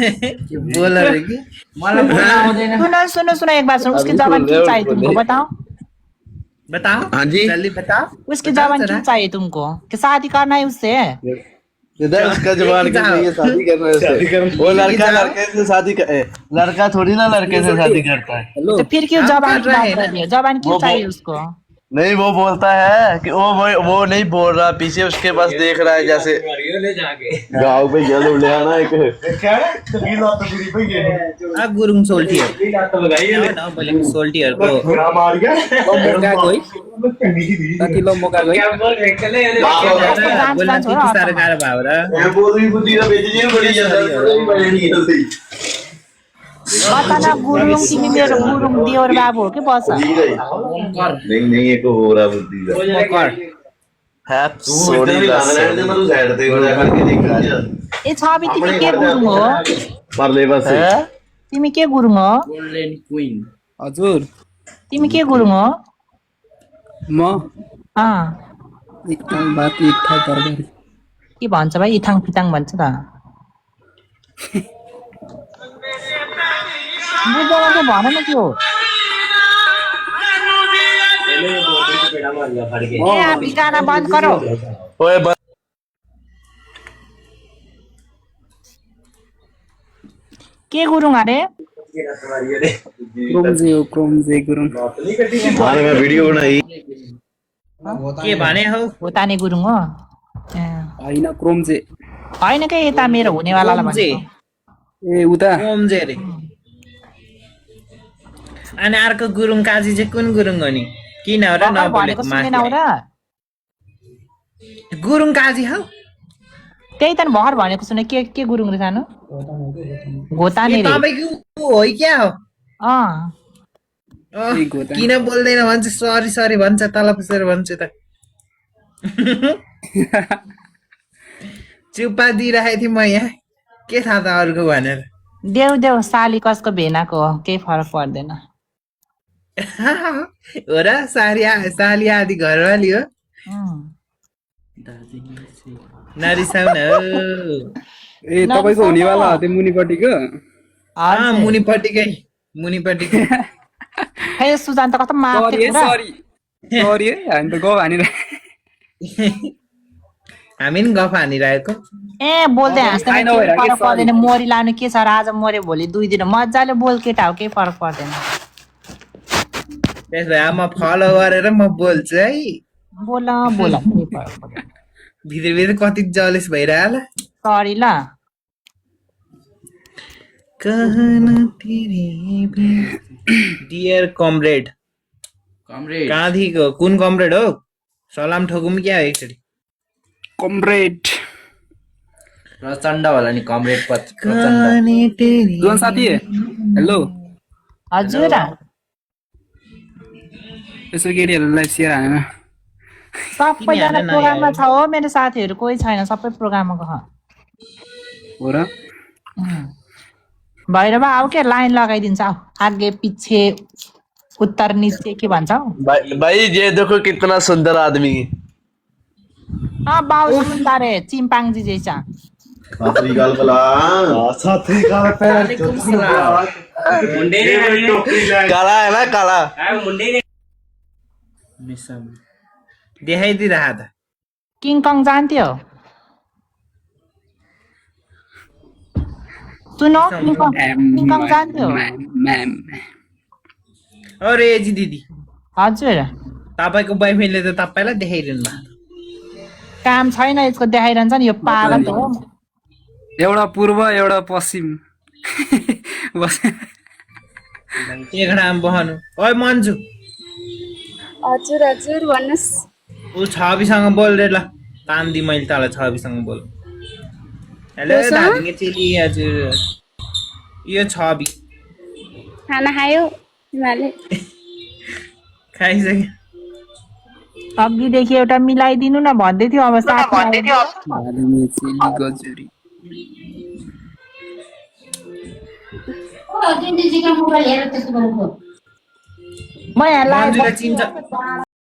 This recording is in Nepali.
बोलर है कि मलाई बोल्न आउँदैन। सुनो एक बात सुनो, उसकी जबान क्यों चाहिए तुमको बताओ? बताओ। हाँ जी। जल्दी बताओ। उसकी जबान क्यों चाहिए तुमको? कि शादी करना है उससे? इधर उसका जवान क्यों चाहिए? शादी करना है उससे। वो लड़का लड़के से शादी लड़का थोड़ी ना लड़के से शादी करता है। तो फिर क्यों जबान की बात कर रही है? जबान क्यों चाहिए उसको? नहीं वो बोलता है कि वो नहीं बोल रहा, पीछे उसके पास देख रहा है जैसे गाँव पे जल उड़े ना एक गुरुङ सोल्टीहरु न बोलेको सोल्टीहरुको मोका गई कति लो मोका गई बोल्न त्यति साह्रो गाह्रो भयो र बताना गुरुङ तिमी मेरो गुरुङ देवर बाबु हो कि बस? नहीं एक हो रहा बुद्धि ए छवि तिमी के गुरुङ हो? परले बस तिमी के गुरुङ हो? गोल्डन क्वीन हजुर तिमी के गुरुङ हो? म अँ इथाङ बात इथाङ तरकारी के भन्छ भाइ? इथाङ फिताङ भन्छ त। बुझ्दैन चाहिँ भन न के हो? ए अभी गाना बन्द करो। के गुरुङ अरे? क्रोमजे गुरुङ मैं वीडियो बनाई के भने हौ? होताने गुरुङ हो? हैन क्रोमजे होइन के यता मेरो हुनेवालालाई भनेको। ए उता क्रोमजे रे। अनि अर्को गुरुङ काजी चाहिँ कुन गुरुङ हो नि? किन हो र नबोलेको माथि? गुरुङ काजी हौ? त्यही त भर्खर भनेको सुने। के गुरुङ रे सानो? घोताने रे। तपाईको हो क्या हो? किन बोल्दैन भन्छ? सरी भन्छ, तल पुसेर भन्छ त। चुप्पा दिइराखेको थिएँ म यहाँ, के थाहा त अरूको भनेर। देउ साली कसको भेनाको हो, केही फरक पर्दैन। हो र? साली आदि घरवाली हो। नरिसाउ न ए तपाईको हुनेवाला हो त्यो मुनिपट्टिको? मुनिपट्टिकै खै सुजान त कस्तो माफ सरी है हामी त गफ हानेर हामी नि गफ हानिरहेको। ए बोल्दै हाँस्दैन, फरक पर्दैन। मरी लानु के छ र? आज मर्यो भोलि 2 दिन मजाले बोल केटा हो, केही फरक पर्दैन। त्यसो भए म फलो गरेर म बोल्छु है। बोला भित्र कति जलेस भइरह ल। सरी ल। डियर कमरेड कहाँदेखिको? कुन कमरेड हो? सलाम ठोकुम क्या हो एकचोटि? कमरेड प्रचण्ड होला नि कमरेड जोन साथी हेलो हजुर। यसो केटीहरूलाई सेयर हानेन। सबैजना प्रोग्राममा छ हो, मेरो साथीहरू कोही छैन, सबै प्रोग्राममा गयो हो र? भैरवा आऊ के लाइन लगाइदिन्छ। आऊ आगे पछि उत्तर नीचे के भन्छ? भाई ये देखो कितना सुंदर आदमी। बाउ सुन्दर है चिम्पाङ्जी जैसा। काला है ना काला? देखाइदिइरह त। किङकङ जान्थ्यो? सुनो किङकङ जान्थ्यो? अरे जी दिदी हजुर। तपाईको बोयफ्रेन्डले त तपाईलाई देखाइदिनु भएको। काम छैन यसको, देखाइरहन्छ नि यो पागल हो। एउटा पूर्व एउटा पश्चिम एक ठाउँ बहनु। ओइ मन्जु। हजुर भन्नुस्। उ छविसँग बोल रे ल। तान्दी मैले तल छविसँग बोल। हेलो दाजुके चेली हजुर। यो छवि खाना खायो तिमीले? खाइसक्यो। अघिदेखि एउटा मिलाइदिनु न भन्दै थियो, अब साथी म यहाँ लाइभ